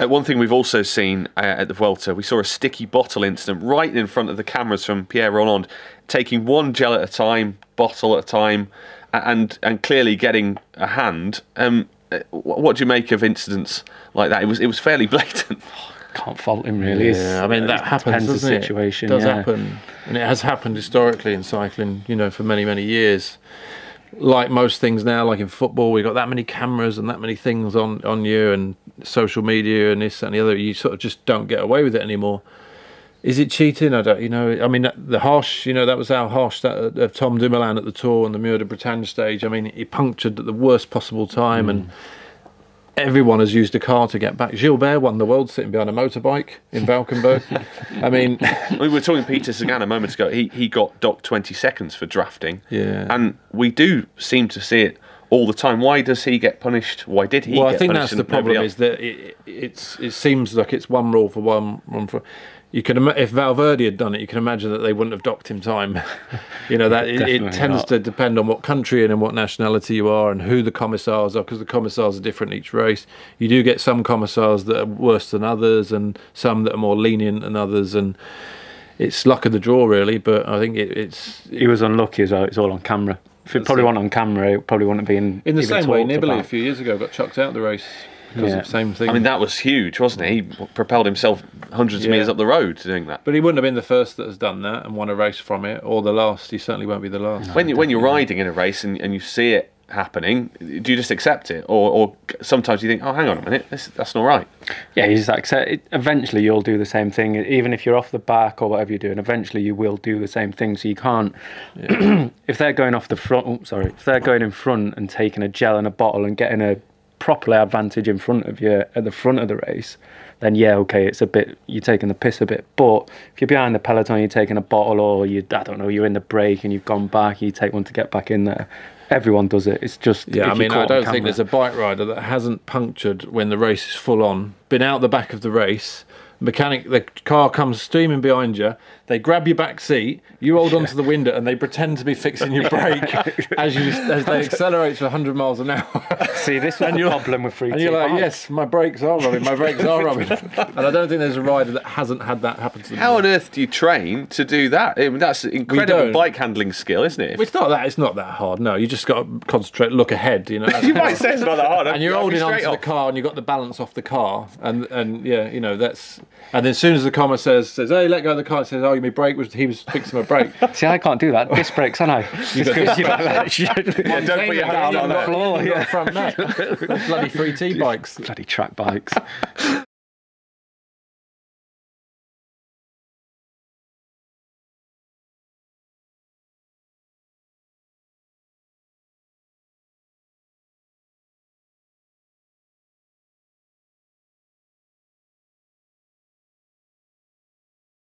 One thing we've also seen at the Vuelta, we saw a sticky bottle incident right in front of the cameras from Pierre Rolland, taking one gel at a time, bottle at a time, and clearly getting a hand. What do you make of incidents like that? It was fairly blatant. Can't fault him really. Yeah, I mean that happens, doesn't it? Situation, it does happen, and it has happened historically in cycling. You know, for many years. Like most things now, like in football, we've got that many cameras and that many things on you, and social media and this that, and the other. You sort of just don't get away with it anymore. Is it cheating? I don't. You know, I mean, the harsh. You know, that was how harsh that of Tom Dumoulin at the Tour and the Mur de Bretagne stage. I mean, he punctured at the worst possible time, and everyone has used a car to get back. Gilbert won the world sitting behind a motorbike in Valkenburg. I mean, we were talking Peter Sagan a moment ago. He got docked 20 seconds for drafting. Yeah, and we do seem to see it all the time. Why does he get punished? Why did he? Well, get I think punished that's the problem. Is that it seems like it's one rule for one for. You can, if Valverde had done it, you can imagine that they wouldn't have docked him time. You know, that it tends to depend on what country and what nationality you are and who the commissars are, because the commissars are different each race. You do get some commissars that are worse than others and some that are more lenient than others, and it's luck of the draw really. But I think he was unlucky as well. It's all on camera. If it probably wasn't on camera, it probably wouldn't have been in the same way. Nibali a few years ago got chucked out of the race. Because of the same thing. I mean, that was huge, wasn't it? He propelled himself hundreds of metres up the road doing that. But he wouldn't have been the first that has done that and won a race from it, or the last. He certainly won't be the last. No, when you're riding in a race and you see it happening, do you just accept it? Or sometimes you think, oh, hang on a minute, that's not right. Yeah, you just accept it. Eventually you'll do the same thing. Even if you're off the back or whatever you're doing, eventually you will do the same thing. So you can't... if they're going off the front... if they're going in front and taking a gel and a bottle and getting a properly advantage in front of you at the front of the race, then yeah, okay, it's a bit, you're taking the piss a bit. But if you're behind the peloton, you're taking a bottle, or I don't know, you're in the break and you've gone back, you take one to get back in there. Everyone does it. It's just, yeah, I mean, I don't think there's a bike rider that hasn't punctured when the race is full on, been out the back of the race, the car comes streaming behind you, they grab your back seat, you hold onto the window and they pretend to be fixing your brake as they accelerate to 100 miles an hour. See, this was the problem with free. And you're like, yes, my brakes are rubbing, and I don't think there's a rider that hasn't had that happen to them. How on earth do you train to do that? I mean, that's incredible bike handling skill, isn't it? It's not that hard, no. You just got to concentrate, look ahead, you know. You might say it's not that hard. And you're holding onto the car and you've got the balance off the car, and yeah, you know, that's... And then as soon as the comma says, hey, let go of the car, it says, oh, my brake he was fixing my brake. See, I can't do that. Disc brakes, aren't I? Don't put your hand on the floor. Front nut. Bloody 3T bikes. Bloody track bikes.